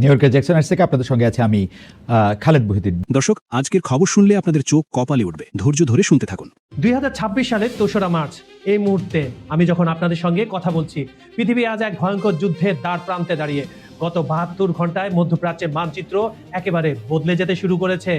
New ইয়র্কের Jackson Heights থেকে আপনাদের সঙ্গে আছে আমি খালেদ মহিউদ্দিন। দর্শক, আজকের খবর শুনলে আপনাদের চোখ কপালে উঠবে। ধৈর্য ধরে শুনতে থাকুন। 2026 সালের ২রা মার্চ এই মুহূর্তে আমি যখন আপনাদের সঙ্গে কথা বলছি, পৃথিবী আজ এক ভয়ঙ্কর যুদ্ধের দ্বার প্রান্তে দাঁড়িয়ে। গত 72 ঘন্টায় মধ্যপ্রাচ্যের মানচিত্র একেবারে বদলে যেতে শুরু করেছে।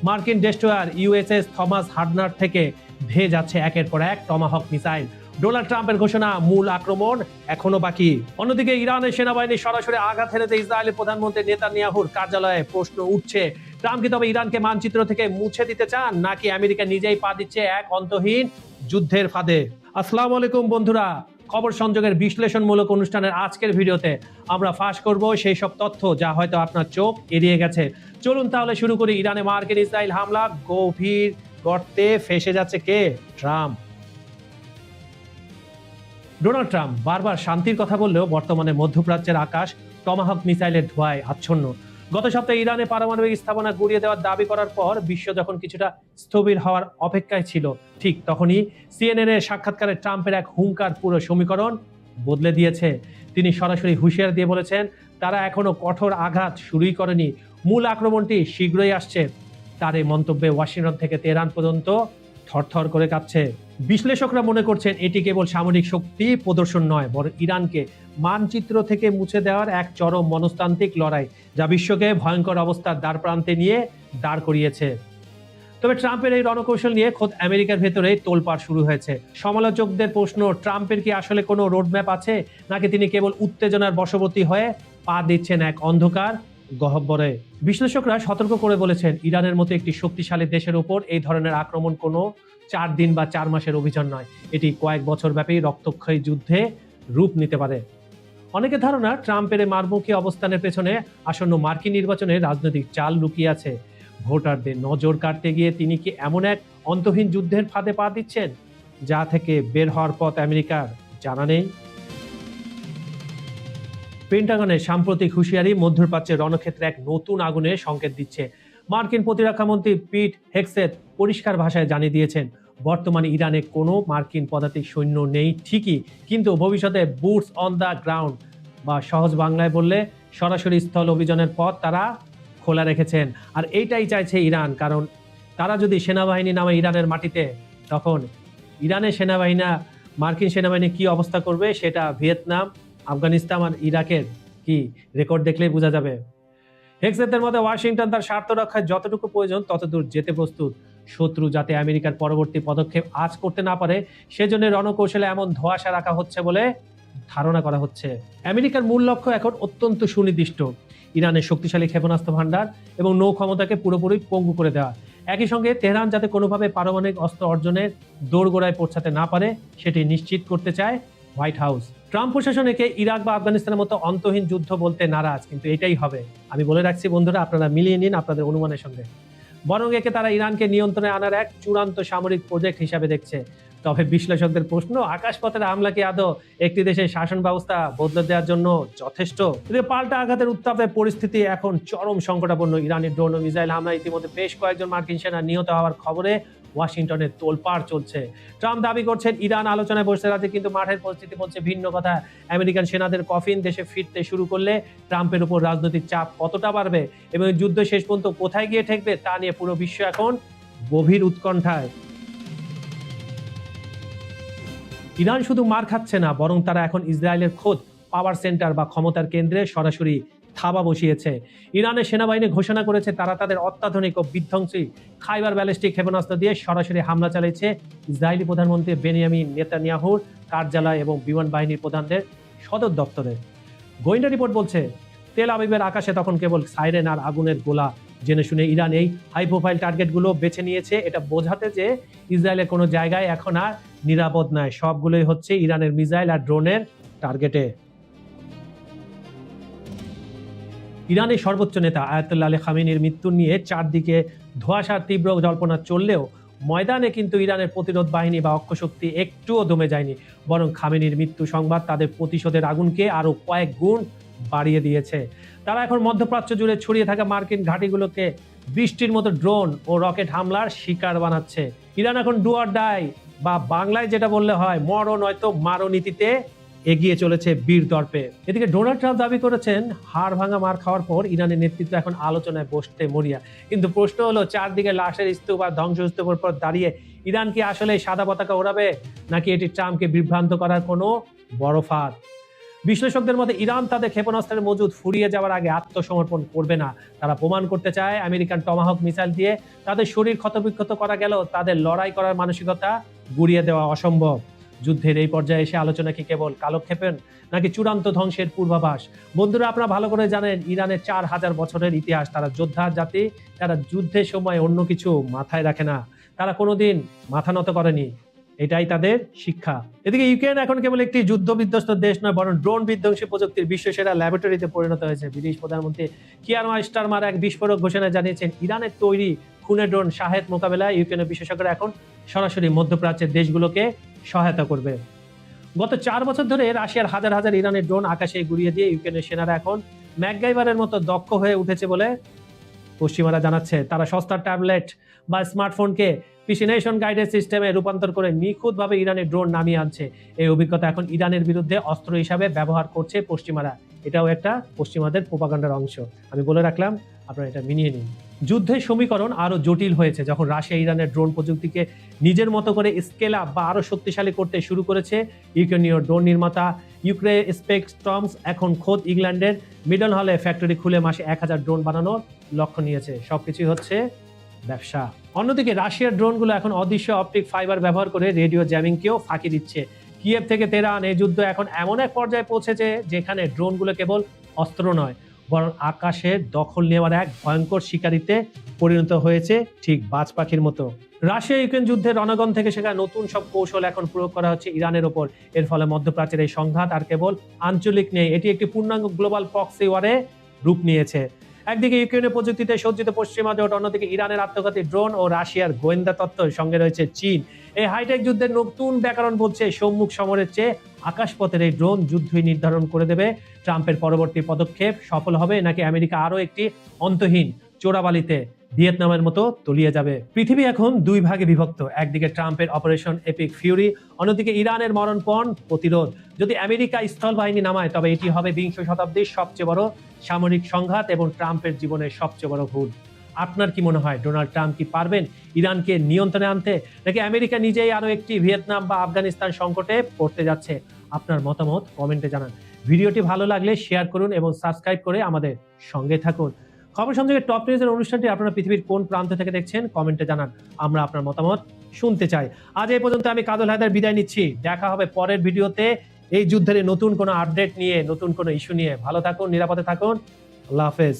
মার্কিন ডেস্ট্রয়ার ইউএসএস থমাস হার্ডনার থেকে ধেয়ে যাচ্ছে একের পর এক টমাহক মিসাইল। ডোনাল্ড ট্রাম্পের ঘোষণা, মূল আক্রমণ এখনো বাকি। অন্যদিকে ইরানের সেনাবাহিনী সরাসরি আঘাত হেনেতে ইসরায়েলের প্রধানমন্ত্রী নেতানিয়াহুর কার্যালয়ে প্রশ্ন উঠছে, ট্রাম্প কি তবে ইরানকে মানচিত্র থেকে মুছে দিতে চান, নাকি আমেরিকা নিজেই পা দিচ্ছে এক অন্তহীন যুদ্ধের ফাঁদে? আসসালামু আলাইকুম বন্ধুরা, খবর সংযোগের বিশ্লেষণমূলক অনুষ্ঠানের আজকের ভিডিওতে আমরা ফাঁস করব সেই সব তথ্য যা হয়তো আপনার চোখ এড়িয়ে গেছে। চলুন তাহলে শুরু করি। ইরানে মার্কিন ইসরায়েল হামলা, গভীর গর্তে ফেসে যাচ্ছে কে? ট্রাম্প। ডোনাল্ড ট্রাম্প বারবার শান্তির কথা বললেও বর্তমানে মধ্যপ্রাচ্যের আকাশ টমাহক মিসাইলের ধোঁয়ায় আচ্ছন্ন। গত সপ্তাহে ইরানে পারমাণবিক স্থাপনা গুড়িয়ে দেওয়ার দাবি করার পর বিশ্ব যখন কিছুটা স্থবির হওয়ার অপেক্ষায় ছিল, ঠিক তখনই সিএনএন এর সাক্ষাৎকারে ট্রাম্পের এক হুঙ্কার পুরো সমীকরণ বদলে দিয়েছে। তিনি সরাসরি হুঁশিয়ার দিয়ে বলেছেন, তারা এখনো কঠোর আঘাত শুরুই করেনি, মূল আক্রমণটি শীঘ্রই আসছে। তার এই মন্তব্যে ওয়াশিংটন থেকে তেহরান পর্যন্ত থরথর করে কাঁপছে। বিশ্লেষকরা মনে করছেন এটি কেবল সামরিক শক্তি প্রদর্শন নয়, বরং ইরানকে মানচিত্র থেকে মুছে দেওয়ার এক চরম মনস্তান্ত্রিক লড়াই, যা বিশ্বকে ভয়ঙ্কর অবস্থার দ্বার প্রান্তে নিয়ে দাঁড় করিয়েছে। তবে ট্রাম্পের এই রণকৌশল নিয়ে খোদ আমেরিকার ভেতরেই তোলপাড় শুরু হয়েছে। সমালোচকদের প্রশ্ন, ট্রাম্পের কি আসলে কোনো রোডম্যাপ আছে, নাকি তিনি কেবল উত্তেজনার বশবর্তী হয়ে পা দিচ্ছেন এক অন্ধকার গহ্বরে? বিশ্লেষকরা সতর্ক করে বলেছেন, ইরানের মতো একটি শক্তিশালী দেশের উপর এই ধরনের আক্রমণ কোনো 4 দিন বা 4 মাসের অভিযান নয়, এটি কয়েক বছর ব্যাপী রক্তক্ষয়ী যুদ্ধে রূপ নিতে পারে। অনেকের ধারণা, ট্রাম্পের এই মারমুখী অবস্থানের পেছনে আসন্ন মার্কিন নির্বাচনে রাজনৈতিক চাল লুকিয়ে আছে। ভোটারদের নজর কাটতে গিয়ে তিনি কি এমন এক অন্তহীন যুদ্ধের ফাঁদে পা দিচ্ছেন, যা থেকে বের হওয়ার পথ আমেরিকার জানা নেই? পেন্টাগনের সাম্প্রতিক হুঁশিয়ারি মধ্যপ্রাচ্যের রণক্ষেত্রে এক নতুন আগুনের সংকেত দিচ্ছে। মার্কিন প্রতিরক্ষামন্ত্রী পিট হেগসেথ পরিষ্কার ভাষায় জানিয়ে দিয়েছেন, বর্তমানে ইরানে কোনো মার্কিন পদাতিক সৈন্য নেই ঠিকই, কিন্তু ভবিষ্যতে বুটস অন দ্য গ্রাউন্ড, বা সহজ বাংলায় বললে সরাসরি স্থল অভিযানের পথ তারা খোলা রেখেছেন। আর এইটাই চাইছে ইরান, কারণ তারা যদি সেনাবাহিনী নামে ইরানের মাটিতে, তখন ইরানের সেনাবাহিনী মার্কিন সেনাবাহিনী কি অবস্থা করবে সেটা ভিয়েতনাম, আফগানিস্তান আর ইরাকের কি রেকর্ড দেখলেই বোঝা যাবে। হেগসেথের মতে ওয়াশিংটন তার স্বার্থ রক্ষায় যতটুকু প্রয়োজন ততদূর যেতে প্রস্তুত। শত্রু যাতে আমেরিকার পরবর্তী পদক্ষেপ আজ করতে না পারে, সেজন্য রণকৌশলে এমন ধোঁয়াশা রাখা হচ্ছে বলে ধারণা করা হচ্ছে। আমেরিকার মূল লক্ষ্য এখন অত্যন্ত সুনির্দিষ্ট, ইরানের শক্তিশালী ক্ষেপণাস্ত্র ভান্ডার এবং নৌ ক্ষমতাকে পুরোপুরি পঙ্গু করে দেওয়া। একই সঙ্গে তেহরান যাতে কোনোভাবে পারমাণবিক অস্ত্র অর্জনের দোরগোড়ায় পৌঁছাতে না পারে, সেটি নিশ্চিত করতে চায় হোয়াইট হাউস। ট্রাম্প প্রশাসন একে ইরাক বা আফগানিস্তানের মতো অন্তহীন যুদ্ধ বলতে নারাজ, কিন্তু এটাই হবে। আমি বলে রাখছি বন্ধুরা, আপনারা মিলিয়ে নিন আপনাদের অনুমানের সঙ্গে। বরং একে তারা ইরানকে নিয়ন্ত্রণে আনার এক চূড়ান্ত সামরিক প্রজেক্ট হিসাবে দেখছে। তবে বিশ্লেষকদের প্রশ্ন, আকাশপথের হামলা কি আদৌ একটি দেশের শাসন ব্যবস্থা বদলে দেওয়ার জন্য যথেষ্ট? পাল্টা আঘাতের উত্তাপে পরিস্থিতি এখন চরম সংকটাপন্ন। ইরানি ড্রোন ও মিসাইল হামলা ইতিমধ্যে বেশ কয়েকজন মার্কিন সেনা নিহত হওয়ার খবরে ওয়াশিংটনের তোলপাড় চলছে। ট্রাম্প দাবি করছেন ইরান আলোচনায় বসতে রাজি, কিন্তু মাঠের পরিস্থিতি বলছে ভিন্ন কথা। আমেরিকান সেনাদের কফিন দেশে ফিরতে শুরু করলে ট্রাম্পের উপর রাজনৈতিক চাপ কতটা বাড়বে এবং যুদ্ধ শেষ পর্যন্ত কোথায় গিয়ে ঠেকবে তা নিয়ে পুরো বিশ্ব এখন গভীর উৎকণ্ঠায়। ইরান শুধু মার খাচ্ছে না, বরং তারা এখন ইসরায়েলের খোদ পাওয়ার সেন্টার বা ক্ষমতার কেন্দ্রে সরাসরি থাবা বসিয়েছে। ইরানের সেনাবাহিনী ঘোষণা করেছে তারা তাদের অত্যাধুনিক ও বিধ্বংসী খাইবার ব্যালিস্টিক ক্ষেপণাস্ত্র দিয়ে সরাসরি হামলা চালিয়েছে ইসরায়েলি প্রধানমন্ত্রী বেনিয়ামিন নেতানিয়াহুর কার্যালয় এবং বিমান বাহিনীর প্রধানদের সদর দপ্তরে। গোয়েন্দা রিপোর্ট বলছে, তেল আবিবের আকাশে তখন কেবল সাইরেন আর আগুনের গোলা। জেনে শুনে ইরান এই হাই প্রোফাইল টার্গেটগুলো বেছে নিয়েছে, এটা বোঝাতে যে ইসরায়েলের কোনো জায়গায় এখন আর নিরাপদ নয়, সবগুলোই হচ্ছে ইরানের মিসাইল আর ড্রোনের টার্গেটে। ইরানের সর্বোচ্চ নেতা আয়াতুল্লাহ আলী খামেনির মৃত্যু নিয়ে চারদিকে ধোঁয়াশার তীব্র জল্পনা চললেও ময়দানে কিন্তু ইরানের প্রতিরোধ বাহিনী বা অক্ষশক্তি একটুও দমে যায়নি, বরং খামেনির মৃত্যু সংবাদ তাদের প্রতিশোধের আগুনকে আরো কয়েক গুণ বাড়িয়ে দিয়েছে। তারা এখন মধ্যপ্রাচ্য জুড়ে ছড়িয়ে থাকা মার্কিন ঘাঁটিগুলোকে বৃষ্টির মতো ড্রোন ও রকেট হামলার শিকার বানাচ্ছে। ইরান এখন ডু অর ডাই, বা বাংলায় যেটা বললে হয় মরো নয়তো মারো নীতিতে এগিয়ে চলেছে বীর দর্পে। এদিকে ডোনাল্ড ট্রাম্প দাবি করেছেন হাড় ভাঙা মার খাওয়ার পর ইরানের নেতৃত্ব এখন আলোচনায় বসতে মরিয়া। কিন্তু প্রশ্ন হলো, চারদিকে লাশের স্তূপ আর ধ্বংসস্তূপের পর দাঁড়িয়ে ইরান কি আসলে সাদা পতাকা ওড়াবে, নাকি এটি ট্রাম্পকে বিভ্রান্ত করার কোনো বড় ফাঁদ? বিশ্লেষকদের মতে ইরান তাদের ক্ষেপণাস্ত্রের মজুদ ফুরিয়ে যাওয়ার আগে আত্মসমর্পণ করবে না। তারা প্রমাণ করতে চায় আমেরিকান টমাহক মিসাইল দিয়ে তাদের শরীর ক্ষতবিক্ষত করা গেলেও তাদের লড়াই করার মানসিকতা গুড়িয়ে দেওয়া অসম্ভব। যুদ্ধের এই পর্যায়ে এসে আলোচনা কি কেবল কালক্ষেপণ, নাকি চূড়ান্ত ধ্বংসের পূর্বাভাস? বন্ধুরা, আপনারা ভালো করে জানেন ইরানের 4000 বছরের ইতিহাস। তারা যোদ্ধার জাতি, তারা যুদ্ধের সময় অন্য কিছু মাথায় রাখে না, তারা কোনোদিন মাথা নত করেনি, এটাই তাদের শিক্ষা। এদিকে ইউক্রেন এখন কেবল একটি যুদ্ধ বিধ্বস্ত দেশ নয়, বরং ড্রোন বিধ্বংসী প্রযুক্তির বিশ্বসেরা ল্যাবরেটরিতে পরিণত হয়েছে। বিদেশ প্রধানমন্ত্রী কিয়ার স্টারমার এক বিস্ফোরক ঘোষণায় জানিয়েছেন ইরানের তৈরি খুনে ড্রোন শাহেদ মোকাবেলায় ইউক্রেনের বিশেষজ্ঞরা এখন সরাসরি মধ্যপ্রাচ্যের দেশগুলোকে সহায়তা করবে। গত 4 বছর ধরে রাশিয়ার হাজার হাজার ইরানের ড্রোন আকাশে গুড়িয়ে দিয়ে ইউক্রেনের সেনারা এখন ম্যাকগাইভারের মতো দক্ষ হয়ে উঠেছে বলে পশ্চিমারা জানাচ্ছে। তারা সস্তা ট্যাবলেট বা স্মার্টফোনকে প্রিসিশন গাইডেড সিস্টেমে রূপান্তর করে নিখুঁতভাবে ইরানের ড্রোন নামিয়ে আনছে। এই অভিজ্ঞতা এখন ইরানের বিরুদ্ধে অস্ত্র হিসাবে ব্যবহার করছে পশ্চিমারা। এটাও একটা পশ্চিমাদের প্রোপাগান্ডার অংশ। আমি বলে রাখলাম, আপনারা এটা মিলিয়ে নিন। যুদ্ধের সমীকরণ আরো জটিল হয়েছে যখন রাশিয়া ইরানের ড্রোন প্রযুক্তিকে নিজের মতো করে স্কেল আপ বা আরো শক্তিশালী করতে শুরু করেছে। ইউক্রেনীয় ড্রোন নির্মাতা ইউক্রে স্পেকট্রমস এখন খোদ ইংল্যান্ডের মিডল হলে ফ্যাক্টরি খুলে মাসে 1000 ড্রোন বানানোর লক্ষ্য নিয়েছে। সবকিছুই হচ্ছে ব্যবসা। অন্যদিকে রাশিয়ার ড্রোনগুলো এখন অদৃশ্য অপটিক ফাইবার ব্যবহার করে রেডিও জ্যামিংকেও ফাঁকি দিচ্ছে। কিয়েভ থেকে তেহরান এই যুদ্ধ এখন এমন এক পর্যায়ে পৌঁছেছে যেখানে ড্রোনগুলো কেবল অস্ত্র নয়, বরং আকাশের দখল নেওয়ার এক ভয়ঙ্কর শিকারিতে পরিণত হয়েছে, ঠিক বাজ পাখির মতো। রাশিয়া ইউক্রেন যুদ্ধের রণাঙ্গন থেকে শেখা নতুন সব কৌশল এখন প্রয়োগ করা হচ্ছে ইরানের ওপর। এর ফলে মধ্যপ্রাচ্যের এই সংঘাত আর কেবল আঞ্চলিক নেই, এটি একটি পূর্ণাঙ্গ গ্লোবাল প্রক্সি ওয়ারে রূপ নিয়েছে। একদিকে ইউক্রেনের প্রযুক্তিতে সজ্জিত পশ্চিমা জোট, অন্যদিকে ইরানের আত্মঘাতী ড্রোন ও রাশিয়ার গোয়েন্দা তত্ত্বের সঙ্গে রয়েছে চীন। এই হাইটেক যুদ্ধের নতুন ব্যাকরণ বলছে সম্মুখ সমরের চেয়ে আকাশপথের এই ড্রোন যুদ্ধই নির্ধারণ করে দেবে ট্রাম্পের পরবর্তী পদক্ষেপ সফল হবে নাকি আমেরিকা আরো একটি অন্তহীন চোরাবালিতে ভিয়েতনামের মতো তলিয়ে যাবে। পৃথিবী এখন দুই ভাগে বিভক্ত, একদিকে ট্রাম্পের অপারেশন এপিক ফিউরি, অন্যদিকে ইরানের মরণপণ প্রতিরোধ। যদি আমেরিকা স্থল বাহিনী নামায় তবে এটি হবে বিংশ শতাব্দীর সবচেয়ে বড় সামরিক সংঘাত এবং ট্রাম্পের জীবনের সবচেয়ে বড় ভুল। আপনার কি মনে হয়, ডোনাল্ড ট্রাম্প কি পারবেন ইরানকে নিয়ন্ত্রণে আনতে, নাকি আমেরিকা নিজেই আরো একটি ভিয়েতনাম বা আফগানিস্তান সংকটে পড়তে যাচ্ছে? আপনার মতামত কমেন্টে জানান। ভিডিওটি ভালো লাগলে শেয়ার করুন এবং সাবস্ক্রাইব করে আমাদের সঙ্গে থাকুন। খবর সংযোগের টপ নিউজের অনুষ্ঠানটি আপনারা পৃথিবীর কোন প্রান্ত থেকে দেখছেন কমেন্টে জানান, আমরা আপনার মতামত শুনতে চাই। আজ এই পর্যন্ত আমি কাজল হায়দার বিদায় নিচ্ছি। দেখা হবে পরের ভিডিওতে এই যুদ্ধের নতুন কোনো আপডেট নিয়ে, নতুন কোনো ইস্যু নিয়ে। ভালো থাকুন, নিরাপদে থাকুন। আল্লাহ হাফেজ।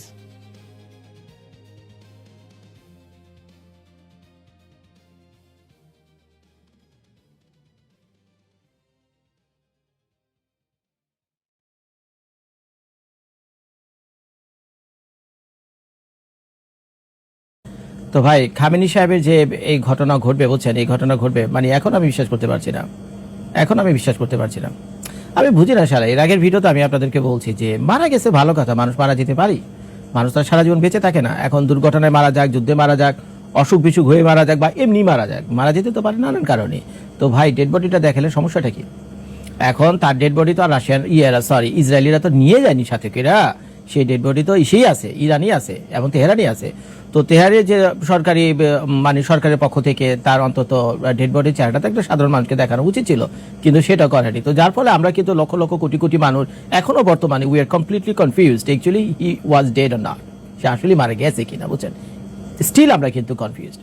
তো ভাই, খামেনি সাহেবের যে এই ঘটনা ঘটবে বলছেন, এই ঘটনা ঘটবে মানে এখন আমি বিশ্বাস করতে পারছি না। আমি বুঝি না সারা। এর আগের ভিডিওতে আমি আপনাদেরকে বলছি যে মারা গেছে ভালো কথা, মানুষ মারা যেতে পারি, মানুষ তার সারা জীবন বেঁচে থাকে না। এখন দুর্ঘটনায় মারা যাক, যুদ্ধে মারা যাক, অসুখ বিসুখ হয়ে মারা যাক বা এমনি মারা যাক, মারা যেতে তো পারে নানান কারণে। তো ভাই, ডেড বডিটা দেখালে সমস্যাটা কি? এখন তার ডেড বডি তো আর ইসরায়েলিরা তো নিয়ে যায়নি সাথে করে। সেই ডেড বডি তো ইসেই আছে, ইরানই আছে এবং তেহরানই আছে। তো তেহরানের যে সরকারের পক্ষ থেকে তার অন্তত ডেড বডির চেহারাটা একটা সাধারণ মানুষকে দেখানো উচিত ছিল, কিন্তু সেটা করেনি। তো যার ফলে আমরা কিন্তু লক্ষ লক্ষ কোটি কোটি মানুষ এখনো বর্তমানে we are completely confused actually he was dead or not, সে আসলে মারা গেছে কিনা, বুঝছেন? স্টিল আমরা কিন্তু কনফিউজড।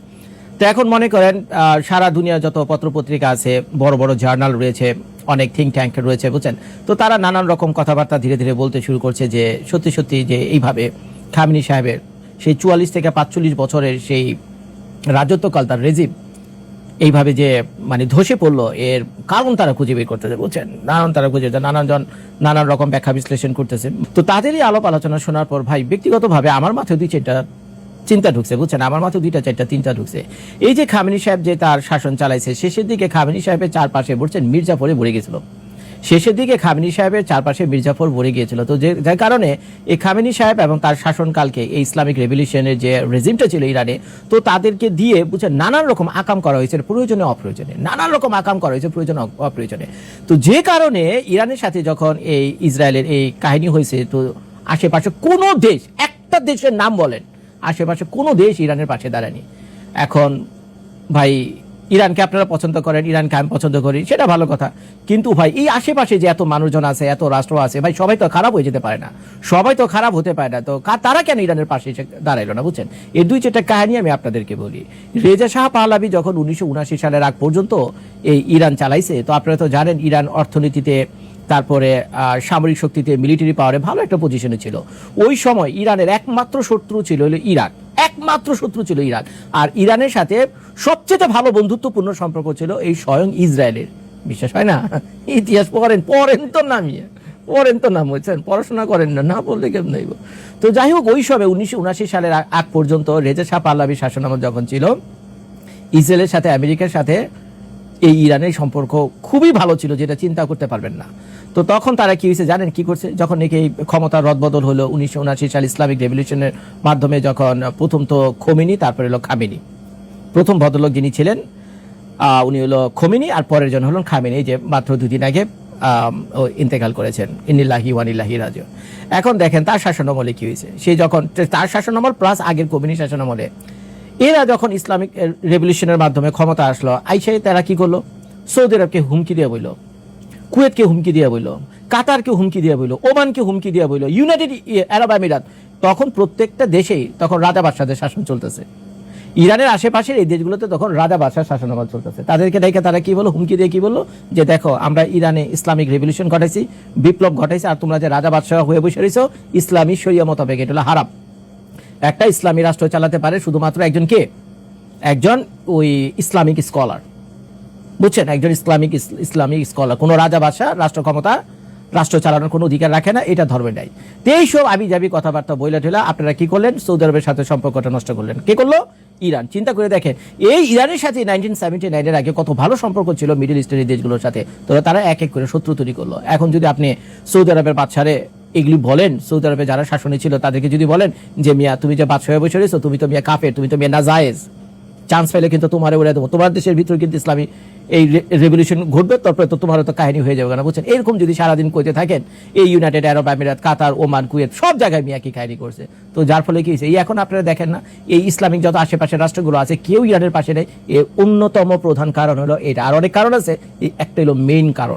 তো এখন মনে করেন সারা দুনিয়া যত পত্রপত্রিকা আছে, বড় বড় জার্নাল রয়েছে, অনেক থিঙ্ক ট্যাঙ্ক রয়েছে, বুঝছেন? তো তারা নানান রকম কথাবার্তা ধীরে ধীরে বলতে শুরু করছে যে সত্যি সত্যি যে এইভাবে খামেনি সাহেবের সেই 44 থেকে 45 বছরের সেই রাজত্বকাল, তার রেজিম এইভাবে যে ধসে পড়লো, এর কারণ তারা খুঁজে বের করতেছে, বুঝছেন? নানান রকম ব্যাখ্যা বিশ্লেষণ করতেছে। তো তাদেরই আলাপ আলোচনা শোনার পর ভাই, ব্যক্তিগতভাবে আমার মাথায় 2-4টা চিন্তা ঢুকছে, বুঝছেন? আমার মাথায় 2-4টা চিন্তা ঢুকছে। এই যে খামেনি সাহেব যে তার শাসন চালাইছে, শেষের দিকে খামেনি সাহেবের চারপাশে, বুঝছেন, মির্জাফরে ভরে গেছিল। শেষের দিকে খামেনি সাহেবের চারপাশে মির্জাফর ভরে গিয়েছিল। তো যার কারণে এই খামেনি সাহেব এবং তার শাসনকালকে এই ইসলামিক রেভলিউশনের যে রেজিমটা ছিল ইরানে, তো তাদেরকে দিয়ে বুঝে নানান রকম আকাম করা হয়েছে, প্রয়োজনে অপ্রয়োজনে নানান রকম আকাম করা হয়েছে, প্রয়োজনে অপ্রয়োজনে। তো যে কারণে ইরানের সাথে যখন এই ইসরায়েলের এই কাহিনী হয়েছে, তো আশেপাশে কোনো দেশ, একটা দেশের নাম বলেন, আশেপাশে কোনো দেশ ইরানের পাশে দাঁড়ায়নি। এখন ভাই ইরানকে আপনারা পছন্দ করেন, ইরানকে আমি পছন্দ করি, সেটা ভালো কথা, কিন্তু ভাই এই আশেপাশে যে এত মানুষজন আছে, এত রাষ্ট্র আছে, ভাই সবাই তো খারাপ হয়ে যেতে পারে না, সবাই তো খারাপ হতে পারে না। তো তারা কেন ইরানের পাশে এসে দাঁড়াইলো না? বুঝছেন, এই দুই চারটা কাহিনী আমি আপনাদেরকে বলি। রেজা শাহ পাহলাভি যখন 1979 সালের আগ পর্যন্ত এই ইরান চালাইছে, তো আপনারা তো জানেন ইরান অর্থনীতিতে, তারপরে সামরিক শক্তিতে, মিলিটারি পাওয়ারে ভালো একটা পজিশনে ছিল। ওই সময় ইরানের একমাত্র শত্রু ছিল হলো ইরাক, একমাত্র শত্রু ছিল ইরাক। আর ইরানের সাথে সবচেয়ে ভালো বন্ধুত্বপূর্ণ সম্পর্ক ছিল এই স্বয়ং ইসরায়েলের। বিশ্বাস হয় না? ইতিহাস পড়েন তো নাম হচ্ছেন, পড়াশোনা করেন না, না বললে কেমন নেইব। তো যাই হোক, ওই সময় 1979 সালের আগ পর্যন্ত রেজা শাহ পাহলাভির শাসনামল যখন ছিল, ইসরায়েলের সাথে আমেরিকার সাথে এই ইরানের সম্পর্ক খুবই ভালো ছিল, যেটা চিন্তা করতে পারবেন না। তো তখন তারা কি হয়েছে জানেন, কি করছে? যখন নাকি এই ক্ষমতার রদবদল হলো 1979 সাল ইসলামিক রেভলিউশনের মাধ্যমে, যখন প্রথম তো খোমেনি, তারপরে হলো খামেনি, প্রথম ভদ্রলোক যিনি ছিলেন উনি হলো খোমেনি, আর পরের জন হলেন খামেনি, যে মাত্র 2 দিন আগে ইন্তেকাল করেছেন, ইন্নিল্লাহি ওয়ানিল্লাহি রাজিউন। এখন দেখেন তার শাসনামলে কি হয়েছে, সে যখন তার শাসনামল প্লাস আগের খোমেনি শাসনামলে এরা যখন ইসলামিক রেভলিউশনের মাধ্যমে ক্ষমতা আসলো, আইসাই তারা কি করলো? সৌদি আরবকে হুমকি দিয়ে বইল, কুয়েতকে হুমকি দিয়ে বইল, কাতারকে হুমকি দিয়ে বইল, ওমানকে হুমকি দিয়ে বইল, ইউনাইটেড আরব আমিরাত। তখন প্রত্যেকটা দেশেই তখন রাজা বাদশাদের শাসন চলতেছে। ইরানের আশেপাশের এই দেশগুলোতে তখন রাজা বাদশার শাসনামল চলতেছে। তাদেরকে দেখে তারা কি বলো, হুমকি দিয়ে কি বললো, যে দেখো আমরা ইরানে ইসলামিক রেভলিউশন ঘটাইছি, বিপ্লব ঘটাইছি, আর তোমরা যে রাজা বাদশাহ হয়ে বসে রয়েছো ইসলামী শরিয়া মোতাবেক, এটা হলো হারাম। একটা ইসলামী রাষ্ট্র চালাতে পারে শুধুমাত্র একজন, কে? একজন ওই ইসলামিক স্কলার, বুঝছেন, একজন ইসলামিক স্কলার। কোনো রাজা বাদশাহ রাষ্ট্র ক্ষমতা, রাষ্ট্র চালানোর কোনো অধিকার রাখে না, এটা ধর্মে নাই। তো এইসব আবি যাবি কথাবার্তা বইলা ঠেলা আপনারা কি করলেন? সৌদি আরবের সাথে সম্পর্কটা নষ্ট করলেন। কে করলো? ইরান। চিন্তা করে দেখেন, এই ইরানের সাথে 1979 এর আগে কত ভালো সম্পর্ক ছিল মিডল ইস্টের এই দেশগুলোর সাথে, তো তারা এক এক করে শত্রু তৈরি করলো। এখন যদি আপনি সৌদি আরবের বাদশারে এগুলি বলেন, সৌদি আরবে যারা শাসনে ছিল তাদেরকে যদি বলেন যে মিয়া তুমি যে বাদশাহ হয়ে বসে রয়েছো, তুমি তো মিয়া কাফের, তুমি তো মিয়া নাজায়েজ, চান্স পেলে কিন্তু তোমার উড়ে দেবো, তোমার দেশের ভিতরে কিন্তু ইসলামী এই রেভলিউশন ঘটবে, তারপরে তো তোমার তো কাহিনী হয়ে যাবে না, বুঝছেন? এরকম যদি সারাদিন কইতে থাকেন, এই ইউনাইটেড আরব আমিরাত, কাতার, ওমান, কুয়েত সব জায়গায় মিয়া কি কাহিনী করছে। তো যার ফলে কি হয়েছে, এই এখন আপনারা দেখেন না, এই ইসলামিক যত আশেপাশের রাষ্ট্রগুলো আছে কেউ ইরানের পাশে নেই। এর অন্যতম প্রধান কারণ হলো এটা, আর অনেক কারণ আছে, এই একটা হলো মেইন কারণ।